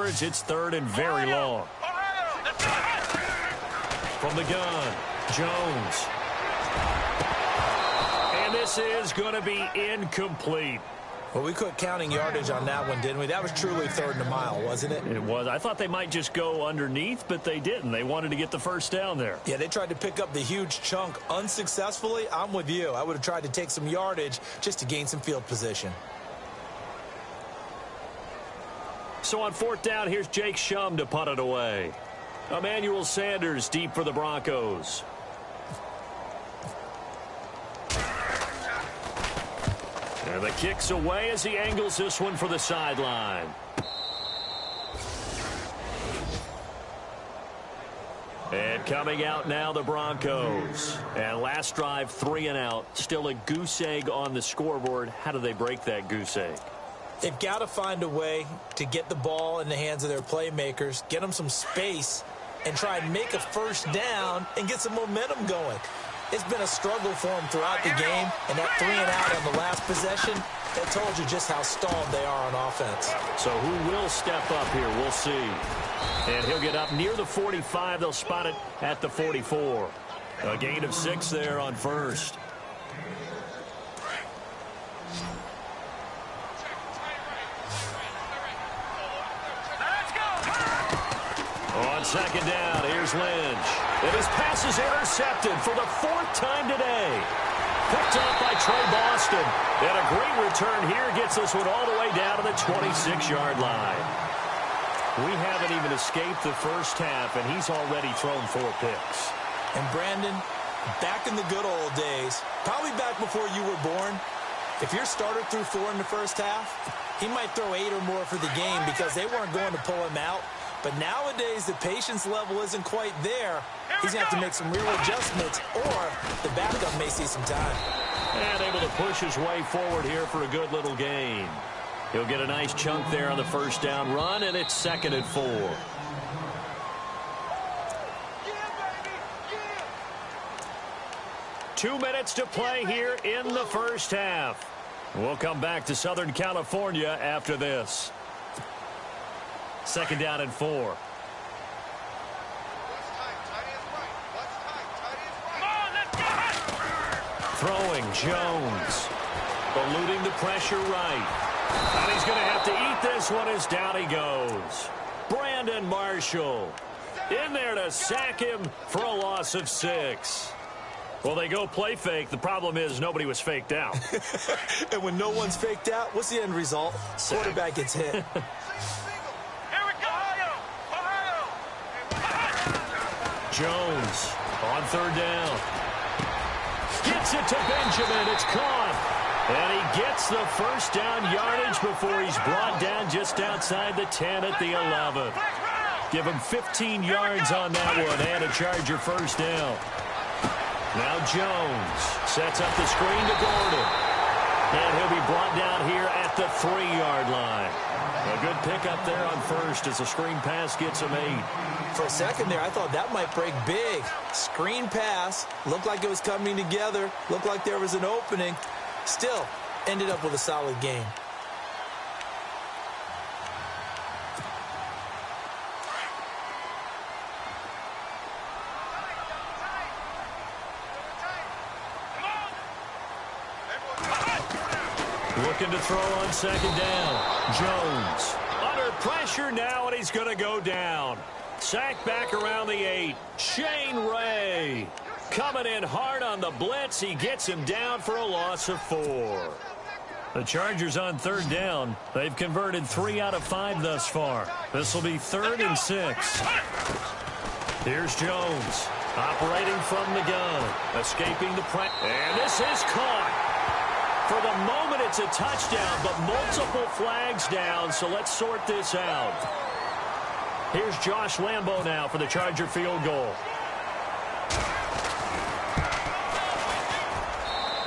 coverage. It's third and very long. From the gun, Jones. And this is going to be incomplete. Well, we quit counting yardage on that one, didn't we? That was truly third and a mile, wasn't it? It was. I thought they might just go underneath, but they didn't. They wanted to get the first down there. Yeah, they tried to pick up the huge chunk unsuccessfully. I'm with you. I would have tried to take some yardage just to gain some field position. So on fourth down, here's Jake Shum to punt it away. Emmanuel Sanders deep for the Broncos. And the kick's away as he angles this one for the sideline. And coming out now, the Broncos. And last drive, 3 and out. Still a goose egg on the scoreboard. How do they break that goose egg? They've got to find a way to get the ball in the hands of their playmakers, get them some space, and try and make a first down and get some momentum going. It's been a struggle for them throughout the game, and that 3 and out on the last possession, that told you just how stalled they are on offense. So who will step up here? We'll see. And he'll get up near the 45. They'll spot it at the 44. A gain of 6 there on first. On second down, here's Lynch. And his pass is intercepted for the 4th time today. Picked up by Trey Boston. And a great return here gets this one all the way down to the 26-yard line. We haven't even escaped the first half, and he's already thrown 4 picks. And Brandon, back in the good old days, probably back before you were born, if your starter threw 4 in the first half, he might throw 8 or more for the game because they weren't going to pull him out. But nowadays, the patience level isn't quite there. He's going to have to make some real adjustments, or the backup may see some time. And able to push his way forward here for a good little gain. He'll get a nice chunk there on the first down run, and it's 2nd and 4. Two minutes to play here in the first half. We'll come back to Southern California after this. 2nd down and 4. Throwing Jones. Eluding the pressure right. And he's going to have to eat this one as down he goes. Brandon Marshall in there to sack him for a loss of 6. Well, they go play fake. The problem is nobody was faked out. And when no one's faked out, what's the end result? Sack. Quarterback gets hit. Jones on 3rd down. Gets it to Benjamin. It's caught. And he gets the first down yardage before he's brought down just outside the 10 at the 11. Give him 15 yards on that one and a Charger first down. Now Jones sets up the screen to Gordon. And he'll be brought down here at the 3-yard line. A good pickup there on first as the screen pass gets him 8. For a second there, I thought that might break big. Screen pass. Looked like it was coming together. Looked like there was an opening. Still, ended up with a solid game. Looking to throw on 2nd down. Jones under pressure now, and he's going to go down. Sacked back around the 8. Shane Ray coming in hard on the blitz. He gets him down for a loss of 4. The Chargers on 3rd down. They've converted 3 out of 5 thus far. This will be 3rd and 6. Here's Jones operating from the gun. Escaping the press. And this is caught. For the moment, it's a touchdown, but multiple flags down, so let's sort this out. Here's Josh Lambo now for the Charger field goal.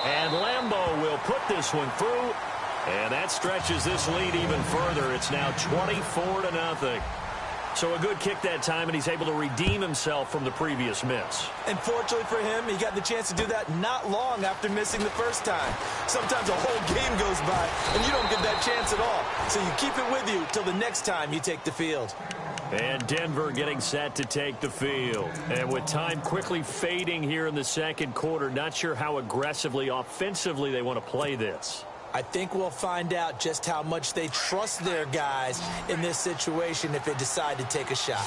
And Lambo will put this one through, and that stretches this lead even further. It's now 24-0. So a good kick that time, and he's able to redeem himself from the previous miss. And fortunately for him, he got the chance to do that not long after missing the first time. Sometimes a whole game goes by, and you don't get that chance at all. So you keep it with you till the next time you take the field. And Denver getting set to take the field. And with time quickly fading here in the second quarter, not sure how aggressively, offensively they want to play this. I think we'll find out just how much they trust their guys in this situation if they decide to take a shot.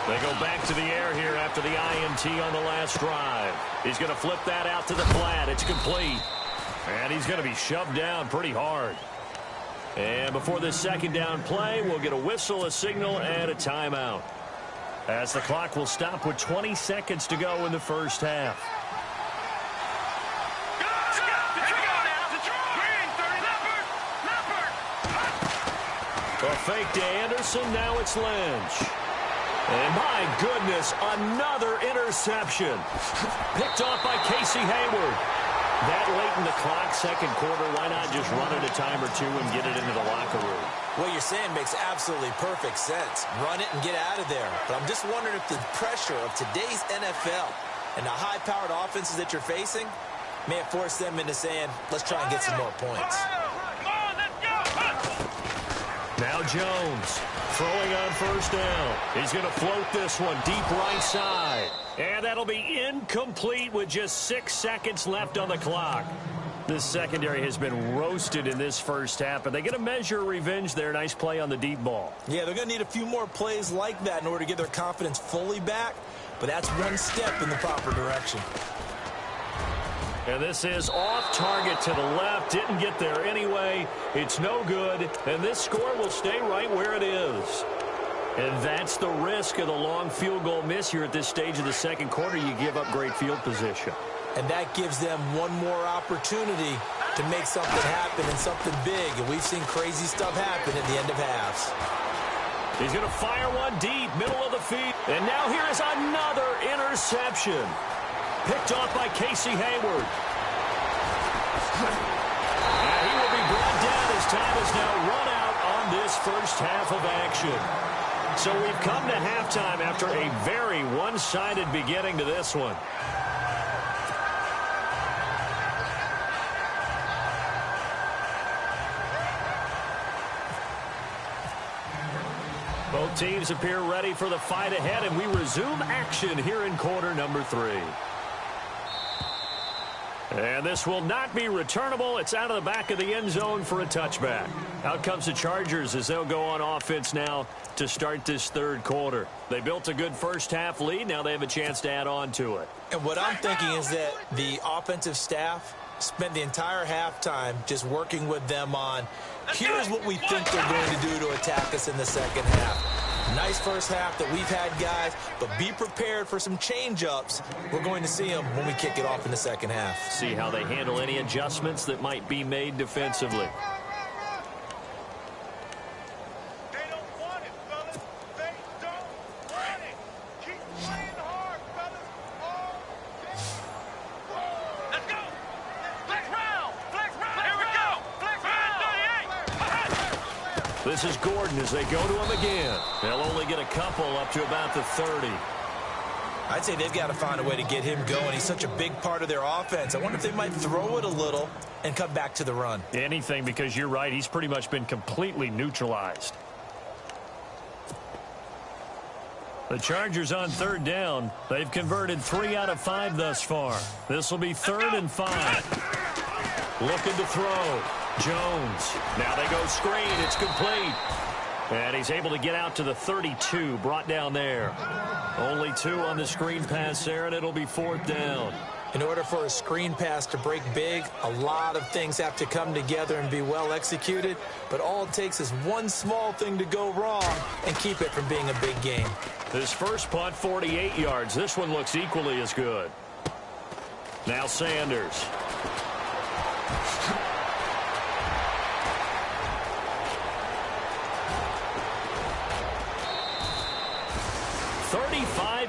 They go back to the air here after the INT on the last drive. He's going to flip that out to the flat. It's complete. And he's going to be shoved down pretty hard. And before this second down play, we'll get a whistle, a signal, and a timeout, as the clock will stop with 20 seconds to go in the first half. A fake to Anderson. Now it's Lynch. And my goodness, another interception. Picked off by Casey Hayward. That late in the clock, second quarter, why not just run it a time or two and get it into the locker room? What you're saying makes absolutely perfect sense. Run it and get out of there. But I'm just wondering if the pressure of today's NFL and the high-powered offenses that you're facing may have forced them into saying, let's try and get some more points. Now Jones throwing on first down. He's going to float this one deep right side. And that'll be incomplete with just 6 seconds left on the clock. This secondary has been roasted in this first half, but they get a measure of revenge there. Nice play on the deep ball. Yeah, they're going to need a few more plays like that in order to get their confidence fully back, but that's one step in the proper direction. And this is off target to the left. Didn't get there anyway. It's no good, and this score will stay right where it is. And that's the risk of the long field goal miss here at this stage of the second quarter. You give up great field position. And that gives them one more opportunity to make something happen and something big. And we've seen crazy stuff happen at the end of halves. He's going to fire one deep, middle of the field. And now here is another interception. Picked off by Casey Hayward. And he will be brought down as time is now run out on this first half of action. So we've come to halftime after a very one-sided beginning to this one. Both teams appear ready for the fight ahead, and we resume action here in quarter number 3. And this will not be returnable. It's out of the back of the end zone for a touchback. Out comes the Chargers as they'll go on offense now to start this third quarter. They built a good first half lead. Now they have a chance to add on to it. And what I'm thinking is that the offensive staff spent the entire halftime just working with them on, here's what we think they're going to do to attack us in the second half. Nice first half that we've had, guys, but be prepared for some change-ups. We're going to see them when we kick it off in the second half. See how they handle any adjustments that might be made defensively. They don't want it, fellas. They don't want it. Keep playing hard, fellas. All day. Let's go. Flex round. Flex round. Here we go. Flex round. 38. This is Gordon as they go to him again. They'll only get a couple up to about the 30. I'd say they've got to find a way to get him going. He's such a big part of their offense. I wonder if they might throw it a little and come back to the run. Anything, because you're right. He's pretty much been completely neutralized. The Chargers on third down. They've converted 3 out of 5 thus far. This will be 3rd and 5. Looking to throw. Jones. Now they go screen. It's complete. And he's able to get out to the 32. Brought down there. Only 2 on the screen pass there, and it'll be 4th down. In order for a screen pass to break big, a lot of things have to come together and be well executed. But all it takes is one small thing to go wrong and keep it from being a big game. This first punt, 48 yards. This one looks equally as good. Now Sanders.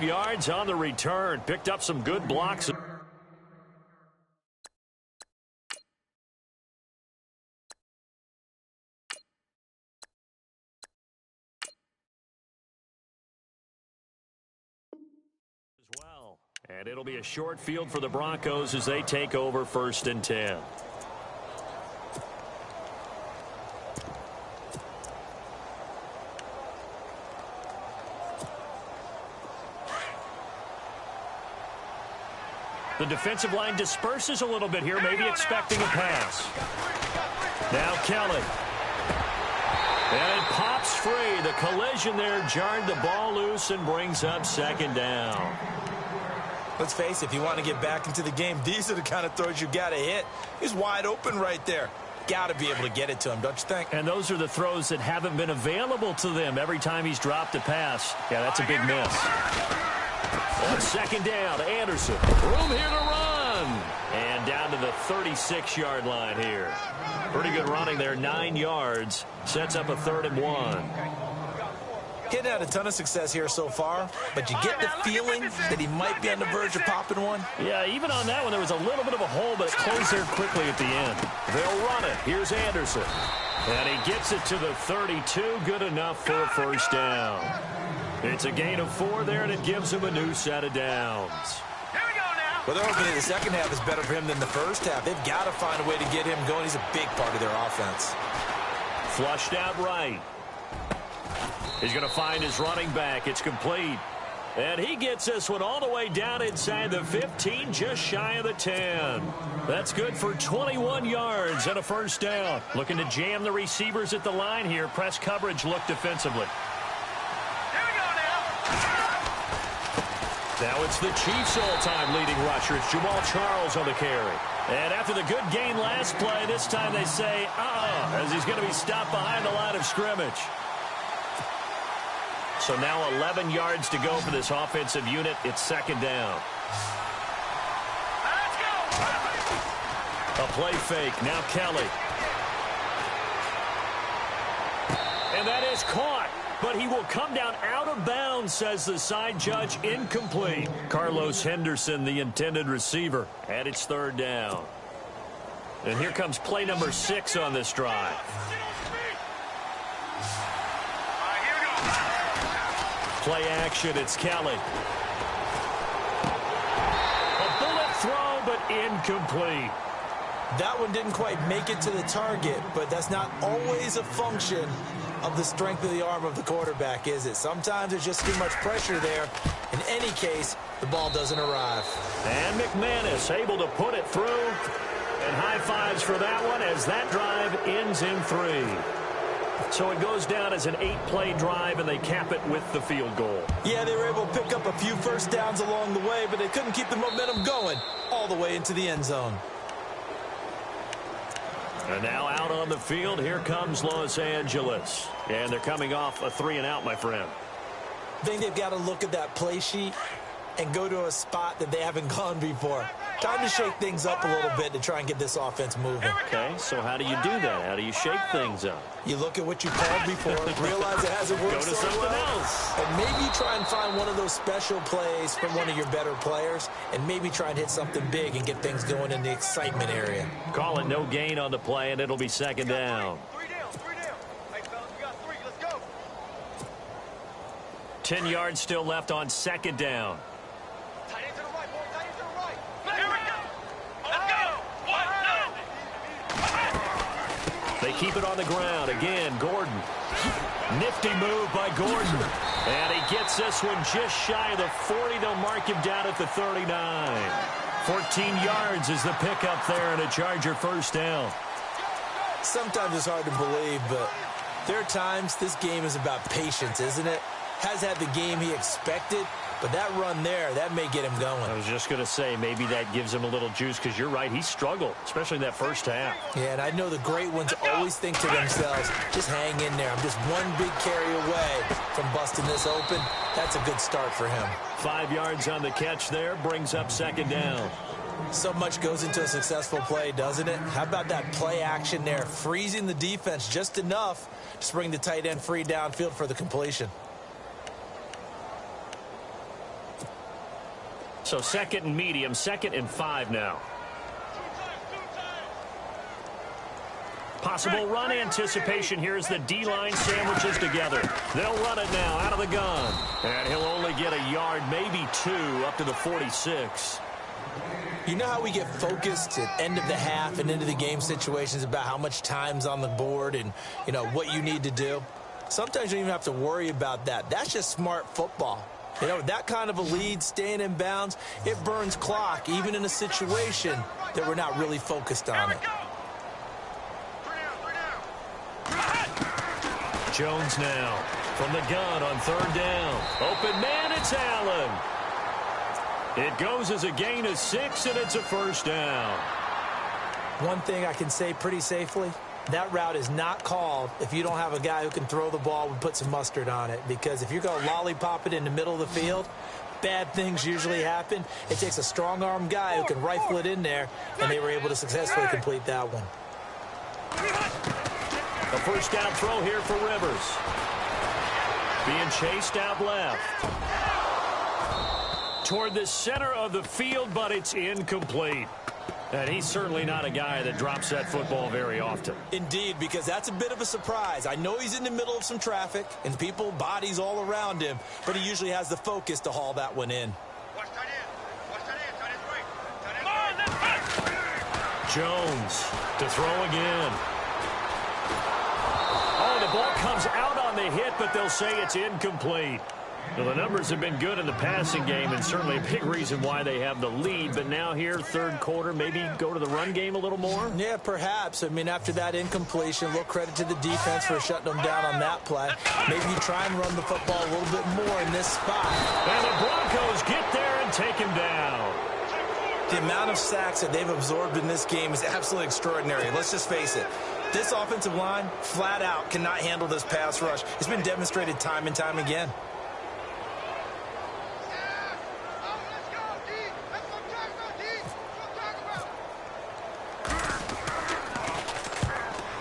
Yards on the return. Picked up some good blocks. And it'll be a short field for the Broncos as they take over 1st and 10. The defensive line disperses a little bit here, maybe expecting a pass. Now Kelly. And it pops free. The collision there jarred the ball loose and brings up 2nd down. Let's face it, if you want to get back into the game, these are the kind of throws you got to hit. He's wide open right there. Got to be able to get it to him, don't you think? And those are the throws that haven't been available to them every time he's dropped a pass. Yeah, that's a big miss. On 2nd down, Anderson. Room here to run. And down to the 36-yard line here. Pretty good running there, 9 yards. Sets up a 3rd and 1. Getting had a ton of success here so far, but you get the feeling that he might be on the verge of popping one. Yeah, even on that one, there was a little bit of a hole, but it closed there quickly at the end. They'll run it. Here's Anderson. And he gets it to the 32. Good enough for a 1st down. It's a gain of 4 there, and it gives him a new set of downs. Here we go now. Well, they're hoping that the second half is better for him than the first half. They've got to find a way to get him going. He's a big part of their offense. Flushed out right. He's going to find his running back. It's complete. And he gets this one all the way down inside the 15, just shy of the 10. That's good for 21 yards and a 1st down. Looking to jam the receivers at the line here. Press coverage look defensively. Now it's the Chiefs' all-time leading rusher. It's Jamal Charles on the carry. And after the good gain last play, this time they say, as he's going to be stopped behind the line of scrimmage. So now 11 yards to go for this offensive unit. It's 2nd down. Let's go. A play fake. Now Kelly. And that is caught. But he will come down out of bounds, says the side judge. Incomplete. Carlos Henderson, the intended receiver. And it's 3rd down. And here comes play number 6 on this drive. Play action, it's Kelly. A bullet throw, but incomplete. That one didn't quite make it to the target, but that's not always a function of the strength of the arm of the quarterback, is it? Sometimes there's just too much pressure there. In any case, the ball doesn't arrive. And McManus able to put it through. And high fives for that one as that drive ends in 3. So it goes down as an 8-play drive, and they cap it with the field goal. Yeah, they were able to pick up a few 1st downs along the way, but they couldn't keep the momentum going all the way into the end zone. And now out on the field, here comes Los Angeles. And they're coming off a 3-and-out, my friend. I think they've got to look at that play sheet and go to a spot that they haven't gone before. Time to shake things up a little bit to try and get this offense moving. Okay, so how do you do that? How do you shake things up? You look at what you called before, realize it hasn't worked Go to so something well, else. and maybe you try and find one of those special plays from one of your better players, and maybe try and hit something big and get things going in the excitement area. Call it no gain on the play, and it'll be 2nd down. 3 down, 3 down. Hey, fellas, we got 3. Let's go. 10 yards still left on 2nd down. Tight end to the right, boy. Tight end to the right. Here we go. Let's go. 1, 2. They keep it on the ground. Again, Gordon. Nifty move by Gordon. And he gets this one just shy of the 40. They'll mark him down at the 39. 14 yards is the pickup there, and a Charger 1st down. Sometimes it's hard to believe, but there are times this game is about patience, isn't it? Has had the game he expected, but that run there, that may get him going. I was just going to say, maybe that gives him a little juice, because you're right, he struggled, especially in that 1st half. Yeah, and I know the great ones always think to themselves, just hang in there. I'm just one big carry away from busting this open. That's a good start for him. 5 yards on the catch there, brings up 2nd down. So much goes into a successful play, doesn't it? How about that play action there, freezing the defense just enough to bring the tight end free downfield for the completion. So 2nd and medium, 2nd and 5 now. Possible run anticipation here as the D-line sandwiches together. They'll run it now out of the gun. And he'll only get a yard, maybe 2, up to the 46. You know how we get focused at end of the half and into the game situations about how much time's on the board and, you know, what you need to do? Sometimes you don't even have to worry about that. That's just smart football. You know, that kind of a lead, staying in bounds, it burns clock, even in a situation that we're not really focused on it. Jones now from the gun on 3rd down. Open man, it's Allen. It goes as a gain of 6, and it's a 1st down. One thing I can say pretty safely, that route is not called if you don't have a guy who can throw the ball and put some mustard on it. Because if you're going to lollipop it in the middle of the field, bad things usually happen. It takes a strong-arm guy who can rifle it in there, and they were able to successfully complete that one. The 1st down throw here for Rivers. Being chased out left. Toward the center of the field, but it's incomplete. And he's certainly not a guy that drops that football very often. Indeed, because that's a bit of a surprise. I know he's in the middle of some traffic and people, bodies all around him, but he usually has the focus to haul that one in. Jones to throw again. Oh, the ball comes out on the hit, but they'll say it's incomplete. Well, the numbers have been good in the passing game, and certainly a big reason why they have the lead. But now here, 3rd quarter, maybe go to the run game a little more? Yeah, perhaps. I mean, after that incompletion, a little credit to the defense for shutting them down on that play. Maybe you try and run the football a little bit more in this spot. And the Broncos get there and take him down. The amount of sacks that they've absorbed in this game is absolutely extraordinary. Let's just face it. This offensive line, flat out, cannot handle this pass rush. It's been demonstrated time and time again.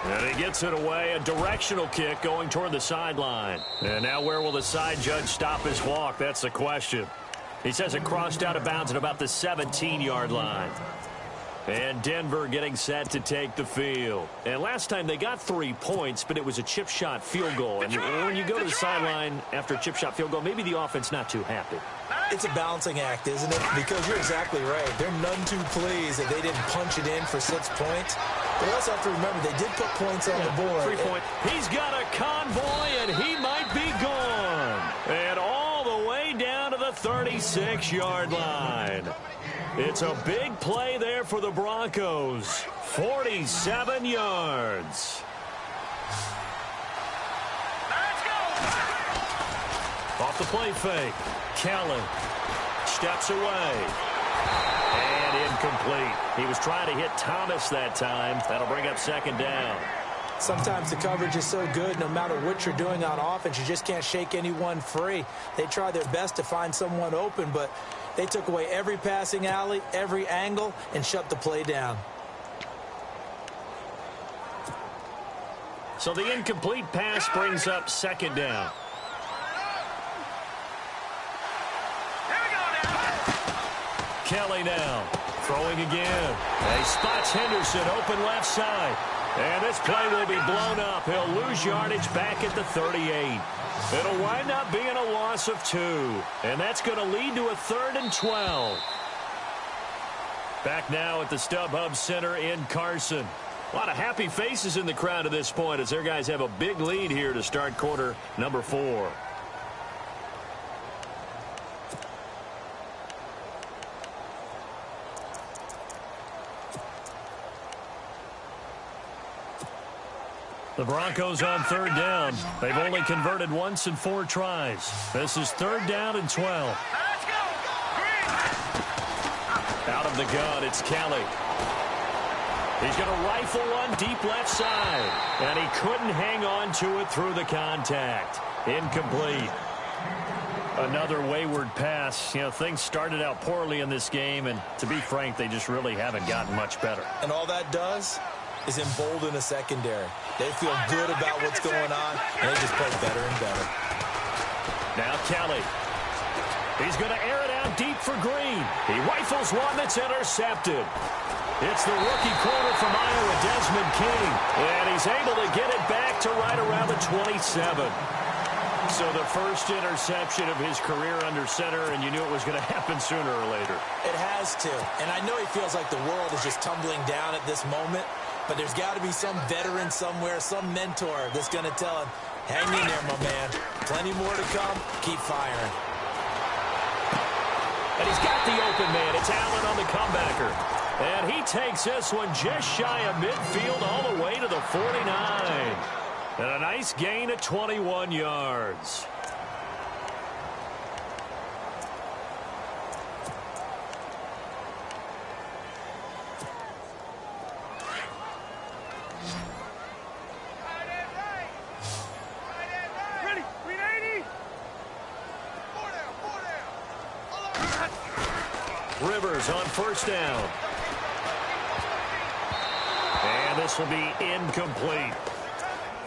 And he gets it away, a directional kick going toward the sideline. And now where will the side judge stop his walk? That's the question. He says it crossed out of bounds at about the 17-yard line. And Denver getting set to take the field. And last time they got 3 points, but it was a chip shot field goal. And when you go to the sideline after a chip shot field goal, maybe the offense not too happy. It's a balancing act, isn't it? Because you're exactly right. They're none too pleased that they didn't punch it in for 6 points. But we also have to remember they did put points on the board. 3 point. He's got a convoy, and he might be gone. And all the way down to the 36-yard line. It's a big play there for the Broncos. 47 yards. Let's go! Off the play fake. Kelly steps away. And incomplete. He was trying to hit Thomas that time. That'll bring up 2nd down. Sometimes the coverage is so good, no matter what you're doing on offense, you just can't shake anyone free. They try their best to find someone open, but they took away every passing alley, every angle, and shut the play down. So the incomplete pass brings up 2nd down. Kelly now throwing again. He spots Henderson open left side. And this play will be blown up. He'll lose yardage back at the 38. It'll wind up being a loss of 2. And that's going to lead to a 3rd and 12. Back now at the StubHub Center in Carson. A lot of happy faces in the crowd at this point as their guys have a big lead here to start quarter number 4. The Broncos on 3rd down. They've only converted once in 4 tries. This is 3rd down and 12. Let's go! Out of the gun, it's Kelly. He's going to rifle one deep left side. And he couldn't hang on to it through the contact. Incomplete. Another wayward pass. You know, things started out poorly in this game, and to be frank, they just really haven't gotten much better. And all that does is embolden a secondary. They feel good about what's going on, and they just play better and better. Now Kelly. He's going to air it out deep for Green. He rifles one that's intercepted. It's the rookie corner from Iowa, Desmond King. And he's able to get it back to right around the 27. So the first interception of his career under center, and you knew it was going to happen sooner or later. It has to. And I know he feels like the world is just tumbling down at this moment, but there's got to be some veteran somewhere, some mentor that's going to tell him, hang in there, my man. Plenty more to come. Keep firing. And he's got the open man. It's Allen on the comebacker. And he takes this one just shy of midfield all the way to the 49. And a nice gain of 21 yards. Ready? 380. Four down. Rivers on first down. And this will be incomplete.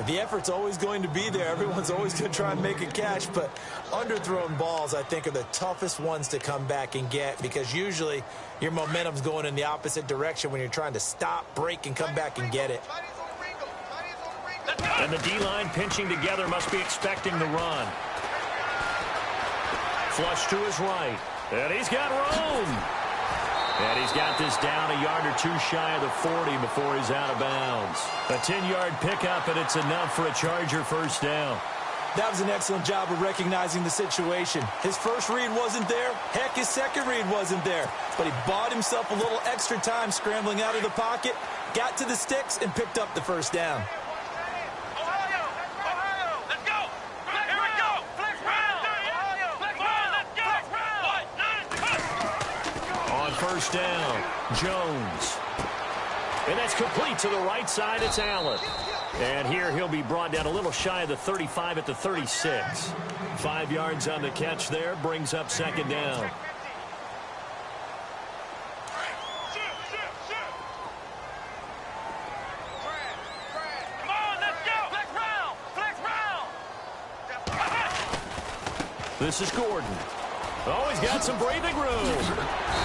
The effort's always going to be there. Everyone's always going to try and make a catch, but underthrown balls, I think, are the toughest ones to come back and get because usually your momentum's going in the opposite direction when you're trying to stop, break, and come back and get it. And the D-line pinching together must be expecting the run. Flush to his right. And he's got room. And he's got this down a yard or two shy of the 40 before he's out of bounds. A 10-yard pickup, and it's enough for a Charger first down. That was an excellent job of recognizing the situation. His first read wasn't there. Heck, his second read wasn't there. But he bought himself a little extra time scrambling out of the pocket, got to the sticks, and picked up the first down. First down, Jones. And that's complete to the right side. It's Allen. And here he'll be brought down a little shy of the 35 at the 36. 5 yards on the catch there. Brings up second down. This is Gordon. Oh, he's got some breathing room.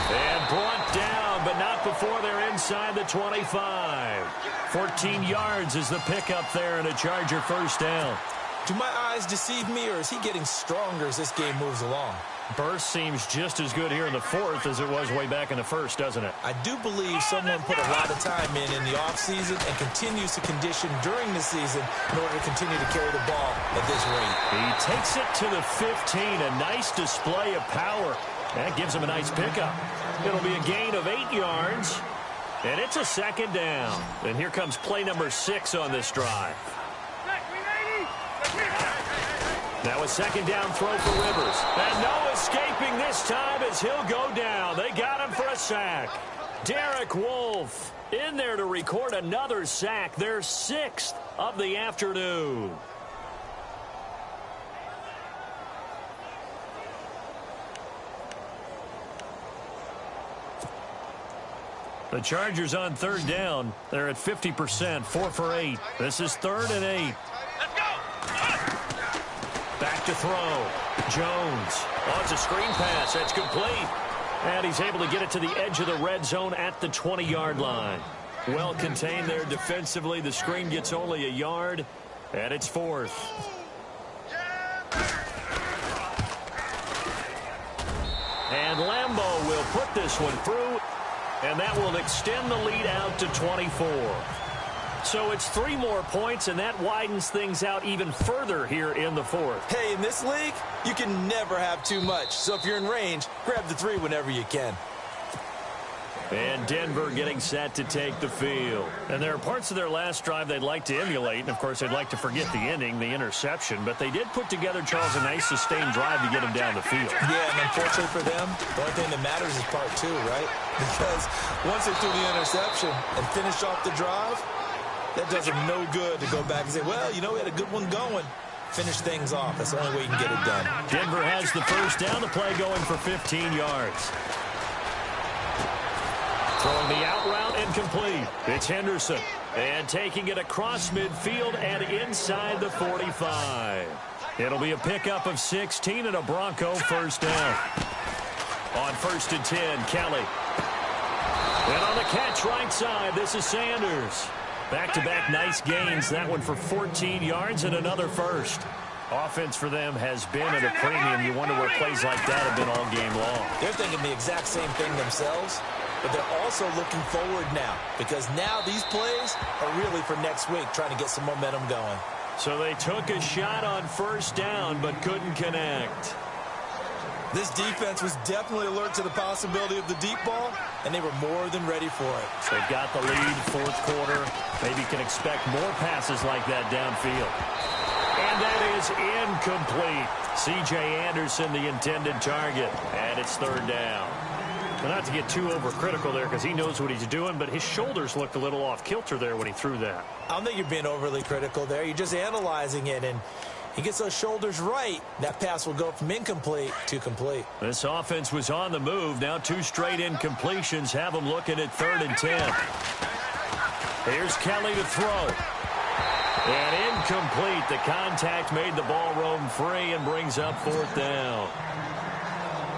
And brought down, but not before they're inside the 25. 14 yards is the pickup there and a Charger first down. Do my eyes deceive me, or is he getting stronger as this game moves along? Burst seems just as good here in the fourth as it was way back in the first, doesn't it? I do believe someone put a lot of time in the offseason and continues to condition during the season in order to continue to carry the ball at this rate. He takes it to the 15, a nice display of power. That gives him a nice pickup. It'll be a gain of 8 yards, and it's a second down. And here comes play number 6 on this drive. Now a second down throw for Rivers. And no escaping this time as he'll go down. They got him for a sack. Derek Wolfe in there to record another sack. Their 6th of the afternoon. The Chargers on third down. They're at 50%, 4 for 8. This is 3rd and 8. Back to throw. Jones. Oh, it's a screen pass. That's complete. And he's able to get it to the edge of the red zone at the 20-yard line. Well contained there defensively. The screen gets only a yard, and it's 4th. And Lambeau will put this one through, and that will extend the lead out to 24. So it's 3 more points, and that widens things out even further here in the 4th. Hey, in this league, you can never have too much. So if you're in range, grab the 3 whenever you can. And Denver getting set to take the field. And there are parts of their last drive they'd like to emulate. And, of course, they'd like to forget the inning, the interception. But they did put together, Charles, a nice sustained drive to get them down the field. Yeah, and unfortunately for them, the only thing that matters is part 2, right? Because once they threw the interception and finished off the drive, that does them no good to go back and say, well, you know, we had a good one going. Finish things off. That's the only way you can get it done. Denver has the first down. The play going for 15 yards. Throwing the out route incomplete. It's Henderson. And taking it across midfield and inside the 45. It'll be a pickup of 16 and a Bronco first down. On 1st and 10, Kelly. And on the catch right side, this is Sanders. Back-to-back nice gains. That one for 14 yards and another first. Offense for them has been at a premium. You wonder where plays like that have been all game long. They're thinking the exact same thing themselves, but they're also looking forward now because now these plays are really for next week, trying to get some momentum going. So they took a shot on first down but couldn't connect. This defense was definitely alert to the possibility of the deep ball, and they were more than ready for it. So they've got the lead, fourth quarter. Maybe can expect more passes like that downfield. And that is incomplete. C.J. Anderson, the intended target, and it's third down. Well, not to get too overcritical there because he knows what he's doing, but his shoulders looked a little off kilter there when he threw that. I don't think you're being overly critical there. You're just analyzing it, and he gets those shoulders right, that pass will go from incomplete to complete. This offense was on the move. Now 2 straight incompletions have them looking at 3rd and 10. Here's Kelly to throw. And incomplete. The contact made the ball roam free and brings up 4th down.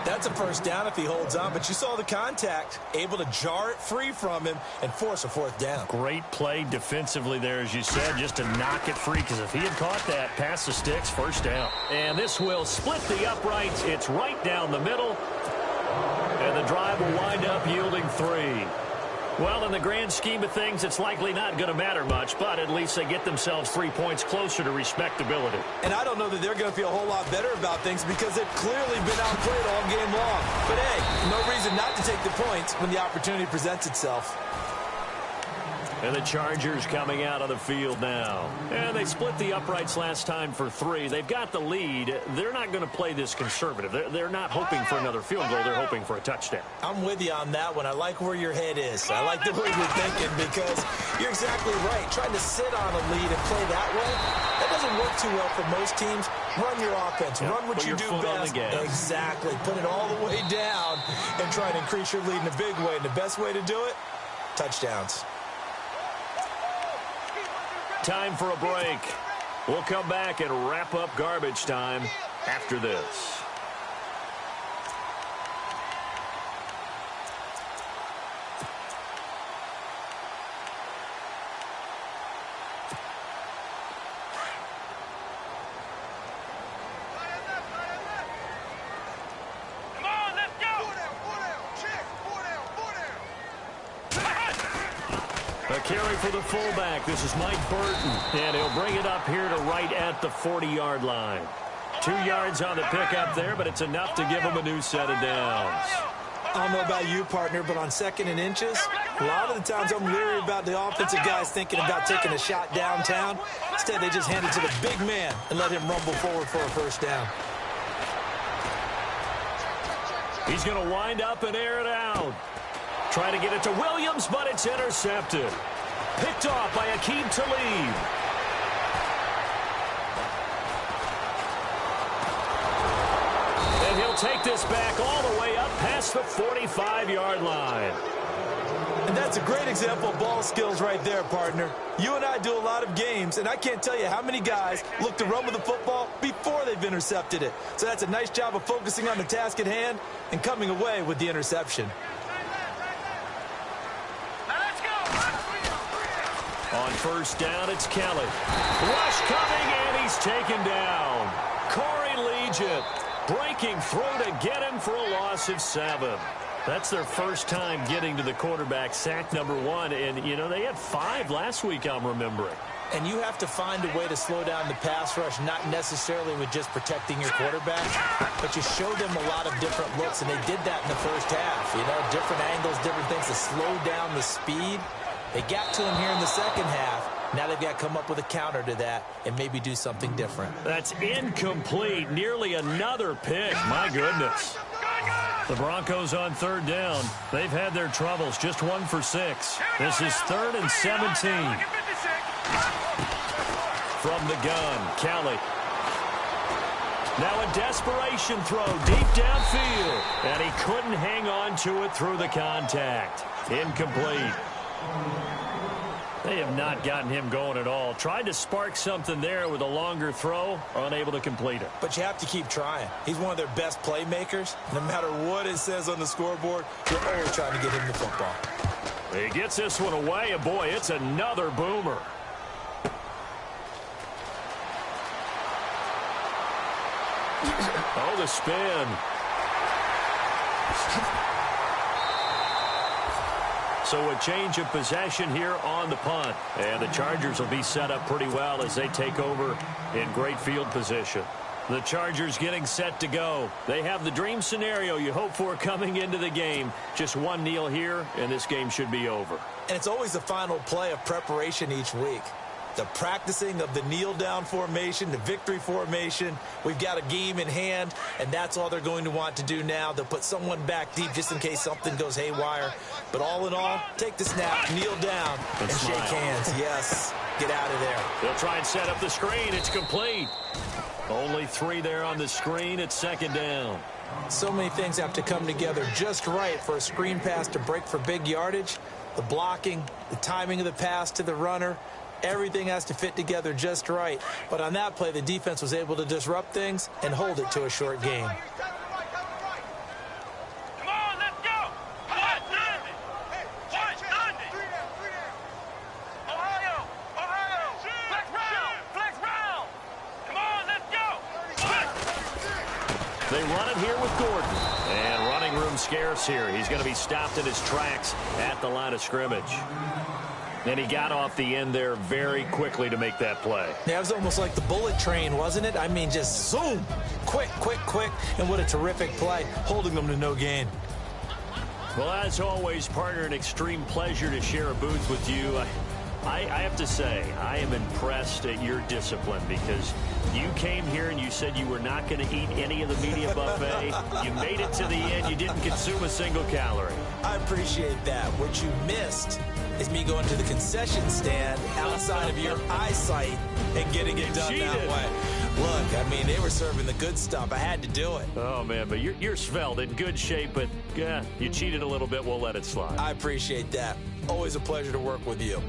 That's a first down if he holds on, but you saw the contact, able to jar it free from him and force a 4th down. Great play defensively there, as you said, just to knock it free, because if he had caught that, pass the sticks, first down. And this will split the uprights. It's right down the middle, and the drive will wind up yielding 3. Well, in the grand scheme of things, it's likely not going to matter much, but at least they get themselves 3 points closer to respectability. And I don't know that they're going to feel a whole lot better about things because they've clearly been outplayed all game long. But, hey, no reason not to take the points when the opportunity presents itself. And the Chargers coming out of the field now. And they split the uprights last time for 3. They've got the lead. They're not going to play this conservative. They're not hoping for another field goal. They're hoping for a touchdown. I'm with you on that one. I like where your head is. I like the way you're thinking because you're exactly right. Trying to sit on a lead and play that way, that doesn't work too well for most teams. Run your offense. Run what you do best. Exactly. Put it all the way down and try to increase your lead in a big way. And the best way to do it, touchdowns. Time for a break. We'll come back and wrap up garbage time after this. A carry for the fullback. This is Mike Burton, and he'll bring it up here to right at the 40-yard line. 2 yards on the pickup there, but it's enough to give him a new set of downs. I don't know about you, partner, but on 2nd and inches, a lot of the times I'm leery about the offensive guys thinking about taking a shot downtown. Instead, they just hand it to the big man and let him rumble forward for a first down. He's going to wind up and air it out. Trying to get it to Williams, but it's intercepted. Picked off by Akeem Talib. And he'll take this back all the way up past the 45-yard line. And that's a great example of ball skills right there, partner. You and I do a lot of games, and I can't tell you how many guys look to run with the football before they've intercepted it. So that's a nice job of focusing on the task at hand and coming away with the interception. On first down, it's Kelly. Rush coming, and he's taken down. Corey Legit breaking through to get him for a loss of 7. That's their first time getting to the quarterback, sack number 1. And, you know, they had 5 last week, I'm remembering. And you have to find a way to slow down the pass rush, not necessarily with just protecting your quarterback, but you show them a lot of different looks, and they did that in the first half. You know, different angles, different things to slow down the speed. They got to him here in the second half. Now they've got to come up with a counter to that and maybe do something different. That's incomplete. Nearly another pick. My goodness. The Broncos on third down. They've had their troubles. Just 1 for 6. This is 3rd and 17. From the gun, Kelly. Now a desperation throw deep downfield. And he couldn't hang on to it through the contact. Incomplete. They have not gotten him going at all. Tried to spark something there with a longer throw, unable to complete it. But you have to keep trying. He's one of their best playmakers. No matter what it says on the scoreboard, you're always trying to get him the football. He gets this one away, and boy, it's another boomer. Oh, the spin. So a change of possession here on the punt. And the Chargers will be set up pretty well as they take over in great field position. The Chargers getting set to go. They have the dream scenario you hope for coming into the game. Just one kneel here, and this game should be over. And it's always the final play of preparation each week. The practicing of the kneel-down formation, the victory formation. We've got a game in hand, and that's all they're going to want to do now. They'll put someone back deep just in case something goes haywire. But all in all, take the snap, kneel down, and shake hands. Yes, get out of there. They'll try and set up the screen. It's complete. Only 3 there on the screen. It's second down. So many things have to come together just right for a screen pass to break for big yardage. The blocking, the timing of the pass to the runner, everything has to fit together just right. But on that play, the defense was able to disrupt things and hold it to a short game. Come on, let's go. Ohio, flex round. Come on, let's go. They run it here with Gordon. And running room scarce here. He's going to be stopped in his tracks at the line of scrimmage. And he got off the end there very quickly to make that play. Yeah, it was almost like the bullet train, wasn't it? I mean, just zoom. Quick. And what a terrific play, holding them to no gain. Well, as always, partner, an extreme pleasure to share a booth with you. I have to say, I am impressed at your discipline because you came here and you said you were not going to eat any of the media buffet. You made it to the end. You didn't consume a single calorie. I appreciate that. What you missed is me going to the concession stand outside of your eyesight and getting it done that way. Look, I mean, they were serving the good stuff. I had to do it. Oh, man, but you're svelte, in good shape, but you cheated a little bit. We'll let it slide. I appreciate that. Always a pleasure to work with you.